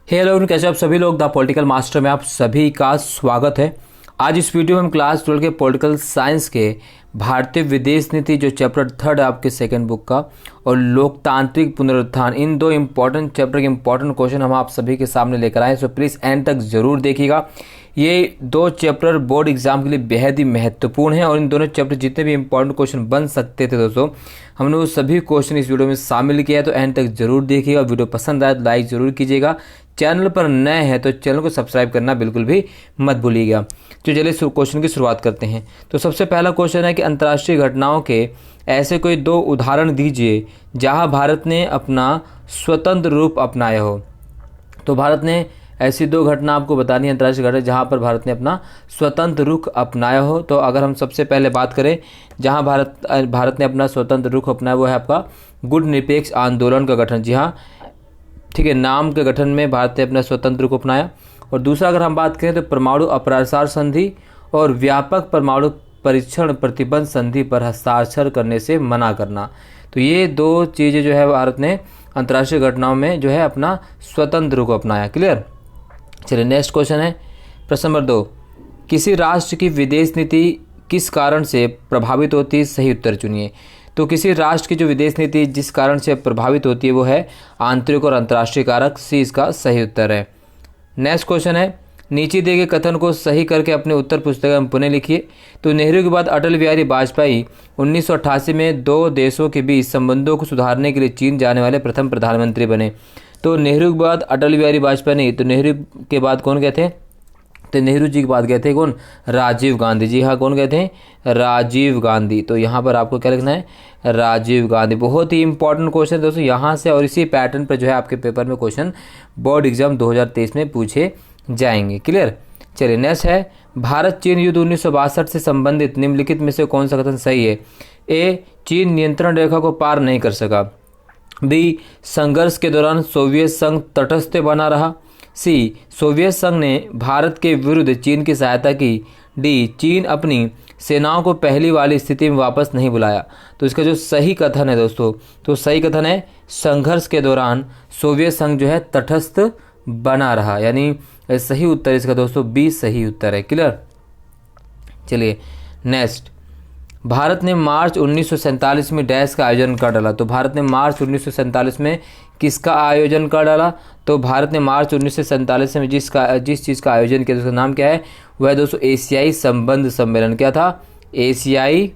Hello, कैसे आप सभी लोग। द पॉलिटिकल मास्टर में आप सभी का स्वागत है। आज इस वीडियो में हम क्लास 12 के पॉलिटिकल साइंस के भारतीय विदेश नीति जो चैप्टर 3 है आपके सेकंड बुक का, और लोकतांत्रिक पुनरुत्थान, इन दो इंपॉर्टेंट चैप्टर के इंपॉर्टेंट क्वेश्चन हम आप सभी के सामने लेकर आए। सो प्लीज़ एंड तक जरूर देखिएगा। ये दो चैप्टर बोर्ड एग्जाम के लिए बेहद ही महत्वपूर्ण है और इन दोनों चैप्टर जितने भी इंपॉर्टेंट क्वेश्चन बन सकते थे दोस्तों, हमने वो सभी क्वेश्चन इस वीडियो में शामिल किया है। तो एंड तक जरूर देखिएगा। वीडियो पसंद आए तो लाइक जरूर कीजिएगा। चैनल पर नए हैं तो चैनल को सब्सक्राइब करना बिल्कुल भी मत भूलिएगा। तो चलिए क्वेश्चन की शुरुआत करते हैं। तो सबसे पहला क्वेश्चन है कि अंतर्राष्ट्रीय घटनाओं के ऐसे कोई दो उदाहरण दीजिए जहां भारत ने अपना स्वतंत्र रूप अपनाया हो। तो भारत ने ऐसी दो घटना आपको बतानी है, अंतर्राष्ट्रीय घटना जहां पर भारत ने अपना स्वतंत्र रुख अपनाया हो। तो अगर हम सबसे पहले बात करें जहां भारत ने अपना स्वतंत्र रुख अपनाया, वो है आपका गुट निरपेक्ष आंदोलन का गठन। जी हाँ, ठीक है, नाम के गठन में भारत ने अपना स्वतंत्र रुख अपनाया। और दूसरा अगर हम बात करें तो परमाणु अप्रसार संधि और व्यापक परमाणु परीक्षण प्रतिबंध संधि पर हस्ताक्षर करने से मना करना। तो ये दो चीज़ें जो है भारत ने अंतर्राष्ट्रीय घटनाओं में जो है अपना स्वतंत्र रुख अपनाया। क्लियर। चलिए नेक्स्ट क्वेश्चन है प्रश्न नंबर 2। किसी राष्ट्र की विदेश नीति किस कारण से प्रभावित होती है? सही उत्तर चुनिए। तो किसी राष्ट्र की जो विदेश नीति जिस कारण से प्रभावित होती है वो है आंतरिक और अंतर्राष्ट्रीय कारक। सी इसका सही उत्तर है। नेक्स्ट क्वेश्चन है नीचे दिए गए कथन को सही करके अपने उत्तर पुस्तिका में पुनः लिखिए। तो नेहरू के बाद अटल बिहारी वाजपेयी 1988 में दो देशों के बीच संबंधों को सुधारने के लिए चीन जाने वाले प्रथम प्रधानमंत्री बने। तो नेहरू के बाद अटल बिहारी वाजपेयी नहीं, तो नेहरू के बाद कौन गए थे? तो नेहरू जी के बाद गए थे कौन? राजीव गांधी। जी हाँ, कौन गए थे? राजीव गांधी। तो यहाँ पर आपको क्या लिखना है? राजीव गांधी। बहुत ही इंपॉर्टेंट क्वेश्चन दोस्तों यहाँ से, और इसी पैटर्न पर जो है आपके पेपर में क्वेश्चन बोर्ड एग्जाम 2023 में पूछे जाएंगे। क्लियर। चलिए नेक्स्ट है भारत चीन युद्ध 1962 से संबंधित निम्नलिखित में से कौन सा कथन सही है? ए, चीन नियंत्रण रेखा को पार नहीं कर सका। बी, संघर्ष के दौरान सोवियत संघ तटस्थ बना रहा। सी, सोवियत संघ ने भारत के विरुद्ध चीन की सहायता की। डी, चीन अपनी सेनाओं को पहली वाली स्थिति में वापस नहीं बुलाया। तो इसका जो सही कथन है दोस्तों, तो सही कथन है संघर्ष के दौरान सोवियत संघ जो है तटस्थ बना रहा, यानी सही उत्तर इसका दोस्तों बी सही उत्तर है। क्लियर। चलिए नेक्स्ट, भारत ने मार्च 1947 में डैश का आयोजन कर डाला। तो भारत ने मार्च 1947 में किसका आयोजन कर डाला? तो भारत ने मार्च 1947 में जिस चीज़ का आयोजन किया उसका नाम क्या है? वह दोस्तों एशियाई संबंध सम्मेलन। क्या था? एशियाई,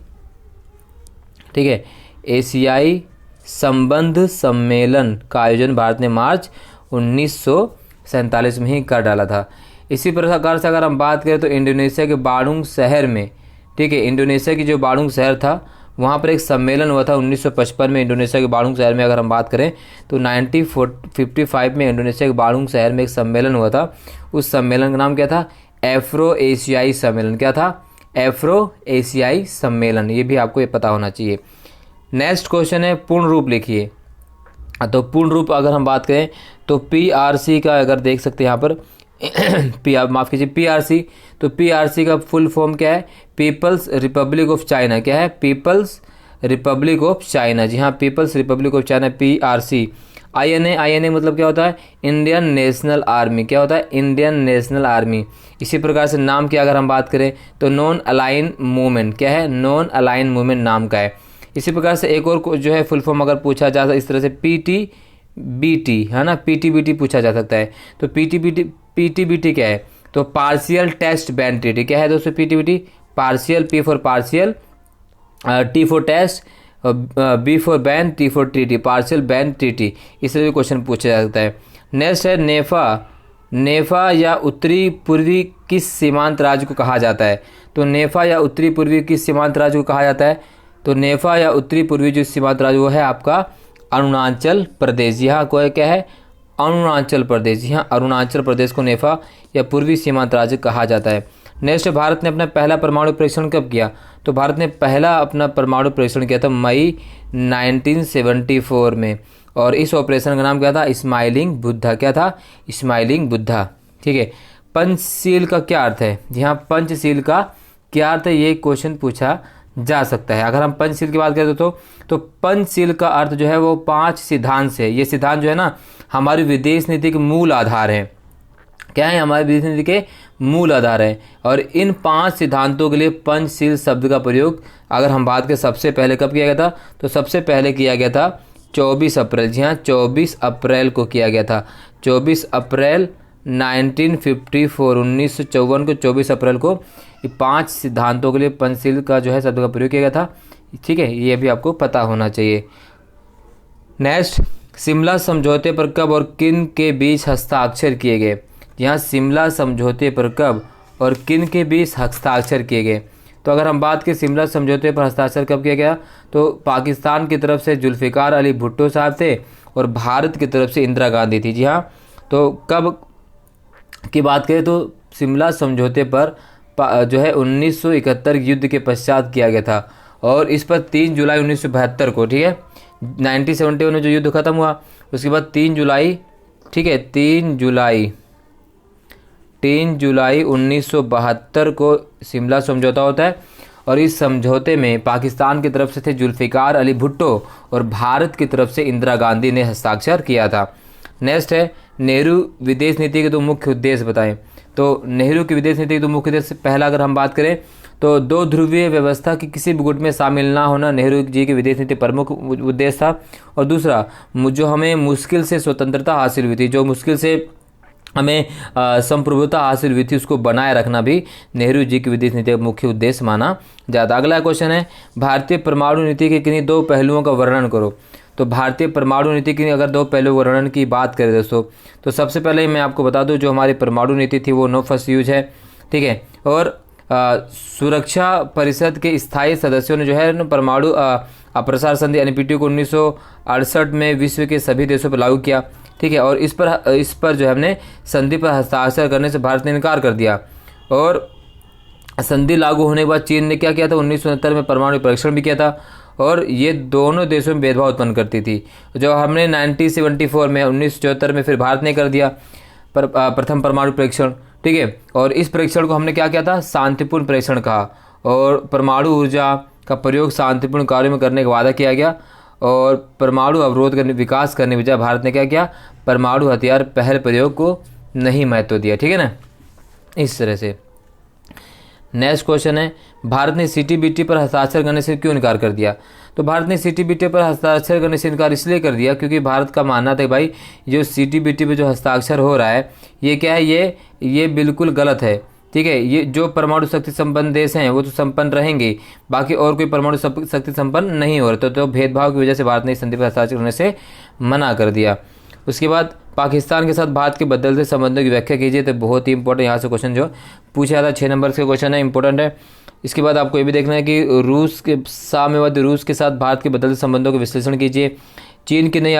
ठीक है, एशियाई संबंध सम्मेलन का आयोजन भारत ने मार्च 1947 में ही कर डाला था। इसी प्रकार से अगर हम बात करें तो इंडोनेशिया के बांडुंग शहर में, ठीक है, इंडोनेशिया की जो बांडुंग शहर था वहाँ पर एक सम्मेलन हुआ था 1955 में। इंडोनेशिया के बांडुंग शहर में अगर हम बात करें तो 1955 में इंडोनेशिया के बांडुंग शहर में एक सम्मेलन हुआ था। उस सम्मेलन का नाम क्या था? एफ्रो एशियाई सम्मेलन। क्या था? एफ्रो एशियाई सम्मेलन। ये भी आपको ये पता होना चाहिए। नेक्स्ट क्वेश्चन है पूर्ण रूप लिखिए। तो पूर्ण रूप अगर हम बात करें तो पीआरसी का अगर देख सकते हैं यहाँ पर माफ़ कीजिए पीआरसी, तो पीआरसी का फुल फॉर्म क्या है? People's Republic of China. क्या है? People's Republic of China. जी हाँ, People's Republic of China, PRC. INA, INA मतलब क्या होता है? Indian National Army. क्या होता है? Indian National Army. इसी प्रकार से नाम की अगर हम बात करें तो नॉन अलाइन मूवमेंट। क्या है? नॉन अलाइन मूवमेंट नाम का है। इसी प्रकार से एक और जो है फुल फॉर्म अगर पूछा जा इस तरह से पीटीबीटी, है ना, पीटीबीटी पूछा जा सकता है। तो पीटीबीटी क्या है? तो पार्शियल टेस्ट बैन ट्रीटी। क्या है दोस्तों? PTBT partial, P for partial, T for test, B for ban, T for treaty, partial ban treaty. इस तरह भी क्वेश्चन पूछा जा सकता है। नेक्स्ट है नेफा। नेफा या उत्तरी पूर्वी किस सीमांत राज्य को कहा जाता है? तो नेफा या उत्तरी पूर्वी किस सीमांत राज्य को कहा जाता है? तो नेफा या उत्तरी पूर्वी जो सीमांत राज्य वो है आपका अरुणाचल प्रदेश। यहाँ को क्या है? अरुणाचल प्रदेश। यहाँ अरुणाचल प्रदेश को नेफा या पूर्वी सीमांत राज्य कहा जाता है। नेक्स्ट, भारत ने अपना पहला परमाणु परीक्षण कब किया? तो भारत ने पहला अपना परमाणु परीक्षण किया था मई 1974 में, और इस ऑपरेशन का नाम क्या था? स्माइलिंग बुद्धा। क्या था? स्माइलिंग बुद्धा। ठीक है। पंचशील का क्या अर्थ है? जी हाँ, पंचशील का क्या अर्थ है ये क्वेश्चन पूछा जा सकता है। अगर हम पंचशील की बात करें तो पंचशील का अर्थ जो है वो 5 सिद्धांत से, ये सिद्धांत जो है ना हमारी विदेश नीति के मूल आधार हैं। क्या है? हमारी विदेश नीति के मूल आधार हैं। और इन 5 सिद्धांतों के लिए पंचशील शब्द का प्रयोग अगर हम बात करें सबसे पहले कब किया गया था, तो सबसे पहले किया गया था 24 अप्रैल। जी हाँ, 24 अप्रैल को किया गया था। 24 अप्रैल 1954, 1954 को 24 अप्रैल को ये 5 सिद्धांतों के लिए पंचशील का जो है शब्द का प्रयोग किया गया था। ठीक है, ये भी आपको पता होना चाहिए। नेक्स्ट, शिमला समझौते पर कब और किन के बीच हस्ताक्षर किए गए? यहाँ शिमला समझौते पर कब और किन के बीच हस्ताक्षर किए गए? तो अगर हम बात करें शिमला समझौते पर हस्ताक्षर कब किया गया, तो पाकिस्तान की तरफ से जुल्फ़िकार अली भुट्टो साहब थे और भारत की तरफ से इंदिरा गांधी थी। जी हाँ, तो कब की बात करें तो शिमला समझौते पर जो है 1971 युद्ध के पश्चात किया गया था और इस पर 3 जुलाई 1972 को, ठीक है, 1971 में जो युद्ध खत्म हुआ उसके बाद 3 जुलाई, ठीक है, 3 जुलाई 1972 को शिमला समझौता होता है और इस समझौते में पाकिस्तान की तरफ से थे जुल्फ़िकार अली भुट्टो और भारत की तरफ से इंदिरा गांधी ने हस्ताक्षर किया था। नेक्स्ट है, नेहरू विदेश नीति के 2 मुख्य उद्देश्य बताएं। तो नेहरू की विदेश नीति के 2 मुख्य उद्देश्य, पहला अगर हम बात करें तो 2 ध्रुवीय व्यवस्था की किसी भी गुट में शामिल ना होना नेहरू जी की विदेश नीति प्रमुख उद्देश्य था। और दूसरा, जो हमें मुश्किल से स्वतंत्रता हासिल हुई थी, जो मुश्किल से हमें संप्रभुता हासिल हुई थी, उसको बनाए रखना भी नेहरू जी की विदेश नीति का मुख्य उद्देश्य माना जाता। अगला क्वेश्चन है, भारतीय परमाणु नीति के किन्हीं 2 पहलुओं का वर्णन करो। तो भारतीय परमाणु नीति की अगर 2 पहलू वर्णन की बात करें दोस्तों, तो सबसे पहले मैं आपको बता दूं जो हमारी परमाणु नीति थी वो नो फर्स्ट यूज है, ठीक है। और सुरक्षा परिषद के स्थायी सदस्यों ने जो है परमाणु अप्रसार संधि एनपीटी को 1968 में विश्व के सभी देशों पर लागू किया, ठीक है। और इस पर जो है हमने संधि पर हस्ताक्षर करने से भारत ने इनकार कर दिया। और संधि लागू होने के बाद चीन ने क्या किया था, 1969 में परमाणु परीक्षण भी किया था और ये दोनों देशों में भेदभाव उत्पन्न करती थी। जो हमने 1974 में 1974 में फिर भारत ने कर दिया प्रथम परमाणु परीक्षण, ठीक है। और इस परीक्षण को हमने क्या किया था, शांतिपूर्ण परीक्षण कहा और परमाणु ऊर्जा का प्रयोग शांतिपूर्ण कार्यों में करने का वादा किया गया। और परमाणु अवरोध करने विकास करने की बजाय भारत ने क्या किया, परमाणु हथियार पहल प्रयोग को नहीं महत्व दिया, ठीक है ना, इस तरह से। नेक्स्ट क्वेश्चन है, भारत ने सीटीबीटी पर हस्ताक्षर करने से क्यों इनकार कर दिया? तो भारत ने सीटीबीटी पर हस्ताक्षर करने से इनकार इसलिए कर दिया क्योंकि भारत का मानना था भाई जो सीटीबीटी पे जो हस्ताक्षर हो रहा है ये क्या है, ये बिल्कुल गलत है, ठीक है। ये जो परमाणु शक्ति संपन्न देश हैं वो तो संपन्न रहेंगे, बाकी और कोई परमाणु शक्ति संपन्न नहीं हो रहा, तो भेदभाव की वजह से भारत ने इस संधि पर हस्ताक्षर करने से मना कर दिया। उसके बाद पाकिस्तान के साथ भारत के बदलते संबंधों की व्याख्या कीजिए, तो बहुत ही इंपॉर्टेंट यहाँ से क्वेश्चन जो पूछा जाता है 6 नंबर के क्वेश्चन है, इंपॉर्टेंट है। इसके बाद आपको ये भी देखना है कि साम्यवादी रूस के साथ भारत के बदलते संबंधों का विश्लेषण कीजिए। चीन की नई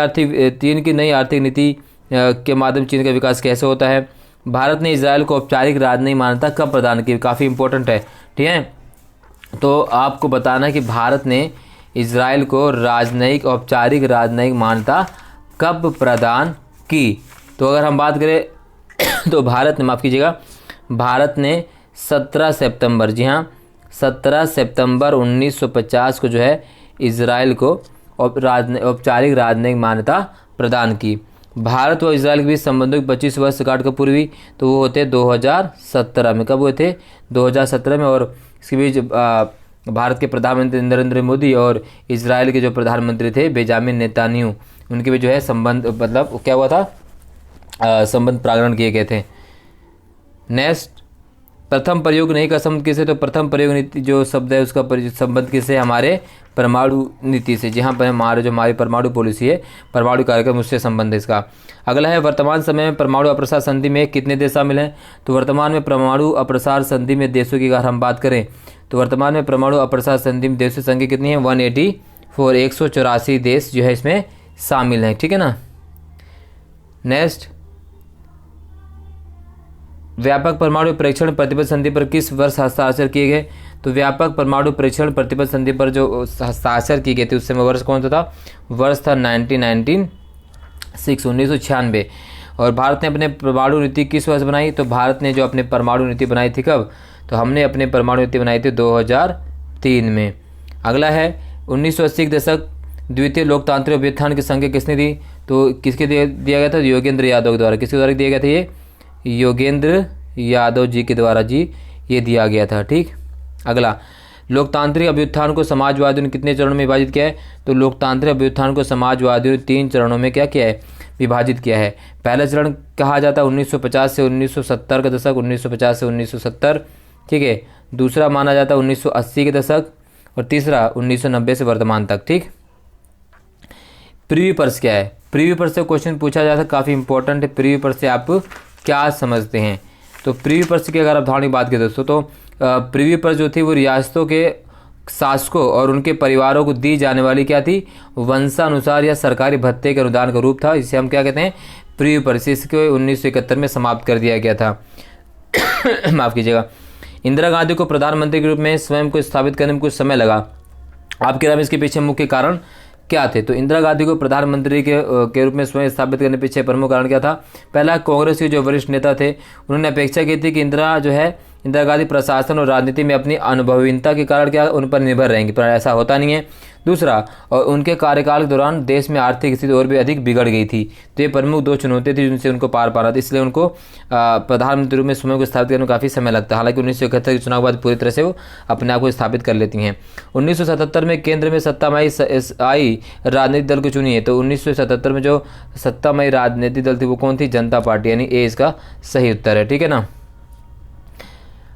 आर्थिक नीति के माध्यम चीन का विकास कैसे होता है। भारत ने इजराइल को औपचारिक राजनयिक मान्यता कब प्रदान की, काफ़ी इंपॉर्टेंट है, ठीक है। तो आपको बताना है कि भारत ने इजराइल को औपचारिक राजनयिक मान्यता कब प्रदान की। तो अगर हम बात करें तो भारत ने, माफ़ कीजिएगा, भारत ने 17 सितंबर, जी हाँ 17 सितंबर 1950 को जो है इजराइल को औपचारिक राजनयिक मान्यता प्रदान की। भारत व इजराइल के बीच संबंधों की 25 वर्ष गांठ कब पूरी हुई, तो वो होते 2017 में। कब हुए थे, 2017 में। और इसके बीच भारत के प्रधानमंत्री नरेंद्र मोदी और इजराइल के जो प्रधानमंत्री थे बेंजामिन नेतान्याहू, उनके बीच जो है संबंध, मतलब क्या हुआ था, संबंध प्रांगण किए गए थे। नेक्स्ट, प्रथम प्रयोग नहीं का संबंध किससे, तो प्रथम प्रयोग नीति जो शब्द है उसका संबंध किससे, हमारे परमाणु नीति से, जहाँ पर हमारी परमाणु पॉलिसी है, परमाणु कार्यक्रम, उससे संबंध है इसका। अगला है, वर्तमान समय में परमाणु अप्रसार संधि में कितने देश शामिल हैं। तो वर्तमान में परमाणु अप्रसार संधि में देशों की अगर हम बात करें तो वर्तमान में परमाणु अप्रसार संधि में देशों की संख्या कितनी है, 184, 184 देश जो है इसमें शामिल हैं, ठीक है ना। नेक्स्ट, व्यापक परमाणु परीक्षण प्रतिबंध संधि पर किस वर्ष हस्ताक्षर किए गए। तो व्यापक परमाणु परीक्षण प्रतिबंध संधि पर जो हस्ताक्षर किए गए थे उस समय वर्ष कौन सा था, वर्ष था 1996। और भारत ने अपने परमाणु नीति किस वर्ष बनाई, तो भारत ने जो अपने परमाणु नीति बनाई थी कब, तो हमने अपने परमाणु नीति बनाई थी 2003 में। अगला है, 1980 के दशक द्वितीय लोकतांत्रिक अभ्युत्थान की संख्या किसने दी, तो किसके दिया गया था? योगेंद्र यादव के द्वारा। किसके द्वारा दिया गया था? ये योगेंद्र यादव जी के द्वारा जी ये दिया गया था। ठीक, अगला, लोकतांत्रिक अभ्युत्थान को समाजवादियों ने कितने चरणों में विभाजित किया है? तो लोकतांत्रिक अभ्युत्थान को समाजवादियों ने 3 चरणों में क्या किया है? विभाजित किया है। पहला चरण कहा जाता है 1950 से 1970 का दशक, 1950 से 1970। ठीक है, दूसरा माना जाता है 1980 के दशक, और तीसरा 1990 से वर्तमान तक। ठीक, प्रीव्यू पर्स क्या है? प्रीव्यू पर्स से क्वेश्चन पूछा जाता है, काफ़ी इंपॉर्टेंट है। प्रीव्यू पर्स से आप क्या समझते हैं? तो प्रीव्यू पर्स की अगर आप धारणा की बात करें दोस्तों, तो प्रीव्यू पर्स जो थी वो रियासतों के शासकों और उनके परिवारों को दी जाने वाली क्या थी? वंशानुसार या सरकारी भत्ते के अनुदान का रूप था। इसे हम क्या कहते हैं? Preview purse. इसको 1971 में समाप्त कर दिया गया था। माफ़ कीजिएगा। इंदिरा गांधी को प्रधानमंत्री के रूप में स्वयं को स्थापित करने में कुछ समय लगा। आपके राम इसके पीछे मुख्य कारण क्या थे? तो इंदिरा गांधी को प्रधानमंत्री के रूप में स्वयं स्थापित करने के पीछे प्रमुख कारण क्या था? पहला, कांग्रेस के जो वरिष्ठ नेता थे उन्होंने अपेक्षा की थी कि इंदिरा गांधी प्रशासन और राजनीति में अपनी अनुभवीनता के कारण क्या उन पर निर्भर रहेंगी, पर ऐसा होता नहीं है। दूसरा, और उनके कार्यकाल के दौरान देश में आर्थिक स्थिति और भी अधिक बिगड़ गई थी। तो ये प्रमुख 2 चुनौती थी जिनसे उनको पार पाना था, इसलिए उनको प्रधानमंत्री रूप में स्वयं को स्थापित करने में काफ़ी समय लगता है। हालांकि 1971 के चुनाव के बाद पूरी तरह से वो अपने आप को स्थापित कर लेती हैं। 1977 में केंद्र में सत्तामयी आई राजनीतिक दल को चुनी है। तो 1977 में जो सत्तामयी राजनीतिक दल थी वो कौन थी? जनता पार्टी, यानी ए इसका सही उत्तर है। ठीक है ना।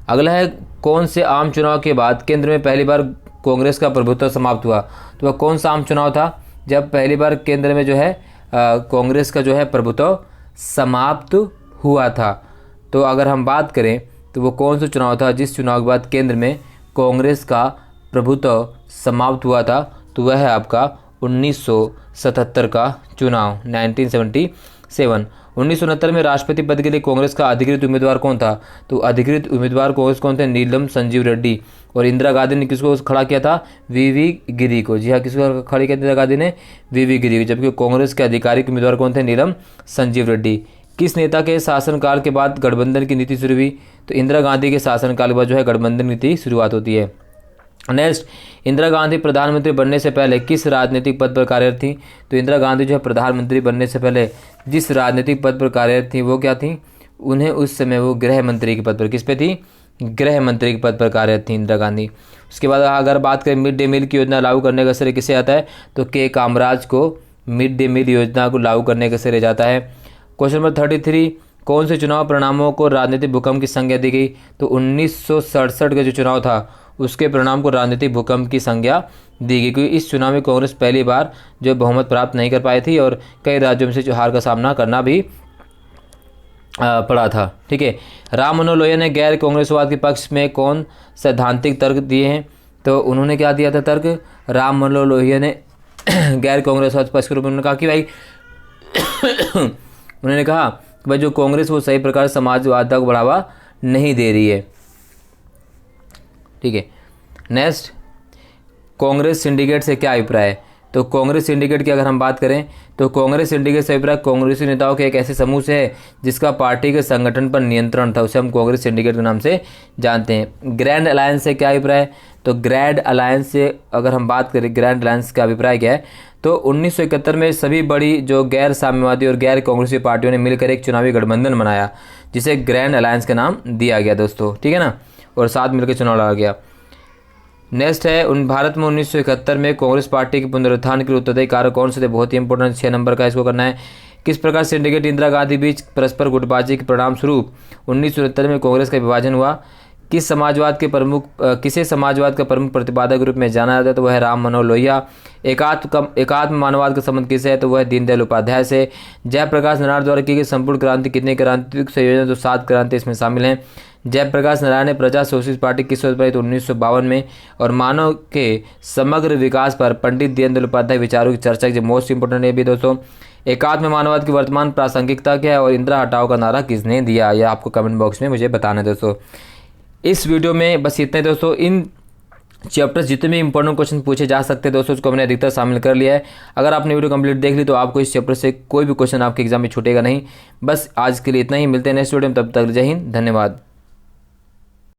अगला है, कौन से आम चुनाव के बाद केंद्र में पहली बार कांग्रेस का प्रभुत्व समाप्त हुआ? तो वह कौन सा आम चुनाव था जब पहली बार केंद्र में जो है कांग्रेस का जो है प्रभुत्व समाप्त हुआ था? तो अगर हम बात करें तो वो कौन सा चुनाव था जिस चुनाव के बाद केंद्र में कांग्रेस का प्रभुत्व समाप्त हुआ था? तो वह है आपका 1977 का चुनाव, 1977। 1969 में राष्ट्रपति पद के लिए कांग्रेस का अधिकृत उम्मीदवार कौन था? तो अधिकृत उम्मीदवार कांग्रेस कौन थे? नीलम संजीव रेड्डी। और इंदिरा गांधी ने किसको खड़ा किया था? वीवी गिरी को। जी हाँ, किसको खड़ा किया इंदिरा गांधी ने? वीवी गिरी को। जबकि कांग्रेस के आधिकारिक उम्मीदवार कौन थे? नीलम संजीव रेड्डी। किस नेता के शासनकाल के बाद गठबंधन की नीति शुरू हुई? तो इंदिरा गांधी के शासनकाल के बाद जो है गठबंधन नीति शुरुआत होती है। नेक्स्ट, इंदिरा गांधी प्रधानमंत्री बनने से पहले किस राजनीतिक पद पर कार्यरत थी? तो इंदिरा गांधी जो है प्रधानमंत्री बनने से पहले जिस राजनीतिक पद पर कार्यरत थी वो क्या थी? उन्हें उस समय वो गृह मंत्री के पद पर, किस पे थी? गृह मंत्री के पद पर कार्यरत थी इंदिरा गांधी। उसके बाद अगर बात करें मिड डे मील की योजना लागू करने का श्रेय किसे आता है? तो के कामराज को मिड डे मील योजना को लागू करने का श्रेय जाता है। क्वेश्चन नंबर 33, कौन से चुनाव परिणामों को राजनीतिक भूकंप की संज्ञा दी गई? तो 1967 का जो चुनाव था उसके परिणाम को राजनीतिक भूकंप की संज्ञा दी गई, क्योंकि इस चुनाव में कांग्रेस पहली बार जो बहुमत प्राप्त नहीं कर पाई थी और कई राज्यों में से हार का सामना करना भी पड़ा था। ठीक है, राम मनोहर लोहिया ने गैर कांग्रेसवाद के पक्ष में कौन सैद्धांतिक तर्क दिए हैं? तो उन्होंने क्या दिया था तर्क? राम मनोहर लोहिया ने गैर कांग्रेसवाद पक्ष के रूप में उन्होंने कहा कि भाई उन्होंने कहा कि भाई जो कांग्रेस वो सही प्रकार समाजवाद को बढ़ावा नहीं दे रही है। ठीक है, नेक्स्ट, कांग्रेस सिंडिकेट से क्या अभिप्राय है? तो कांग्रेस सिंडिकेट की अगर हम बात करें तो कांग्रेस सिंडिकेट से अभिप्राय कांग्रेसी नेताओं के एक ऐसे समूह से है जिसका पार्टी के संगठन पर नियंत्रण था, उसे हम कांग्रेस सिंडिकेट के नाम से जानते हैं। ग्रैंड अलायंस से क्या अभिप्राय है? तो ग्रैंड अलायंस से अगर हम बात करें ग्रैंड अलायंस का अभिप्राय क्या है? तो 1971 में सभी बड़ी जो गैर साम्यवादी और गैर कांग्रेसी पार्टियों ने मिलकर एक चुनावी गठबंधन बनाया जिसे ग्रैंड अलायंस का नाम दिया गया दोस्तों। ठीक है ना, और साथ मिलकर चुनाव लड़ा गया। नेक्स्ट है, भारत में 1971 में कांग्रेस पार्टी के पुनरुत्थान के उत्तरदायी कारक कौन से थे? बहुत ही इंपॉर्टेंट 6 नंबर का इसको करना है। किस प्रकार सिंडिकेट इंदिरा गांधी बीच परस्पर गुटबाजी के परिणाम स्वरूप 1969 में कांग्रेस का विभाजन हुआ? किसे समाजवाद का प्रमुख प्रतिपादक के रूप में जाना जाता है? तो वह है राम मनोहर लोहिया। एकात्म मानववाद का संबंध किसे है? तो वह दीनदयाल उपाध्याय से। जयप्रकाश नारायण द्वारा की गई संपूर्ण क्रांति कितने क्रांतिक संयोजन? तो 7 क्रांति इसमें शामिल हैं। जयप्रकाश नारायण ने प्रजा सोशलिस्ट पार्टी किस वर्ष बनाई? तो 1952 में। और मानव के समग्र विकास पर पंडित दीनदयाल उपाध्याय विचारों की चर्चा जो मोस्ट इंपोर्टेंट है भी दोस्तों। एकात्म मानववाद की वर्तमान प्रासंगिकता क्या है? और इंदिरा हटाओ का नारा किसने दिया? यह आपको कमेंट बॉक्स में मुझे बताना है दोस्तों। इस वीडियो में बस इतने दोस्तों। इन चैप्टर्स जितने भी इंपॉर्टेंट क्वेश्चन पूछे जा सकते हैं दोस्तों उसको मैंने अधिकतर शामिल कर लिया है। अगर आपने वीडियो कंप्लीट देख ली तो आपको इस चैप्टर से कोई भी क्वेश्चन आपके एग्जाम में छूटेगा नहीं। बस आज के लिए इतना ही, मिलते हैं नेक्स्ट वीडियो में, तब तक जय हिंद, धन्यवाद।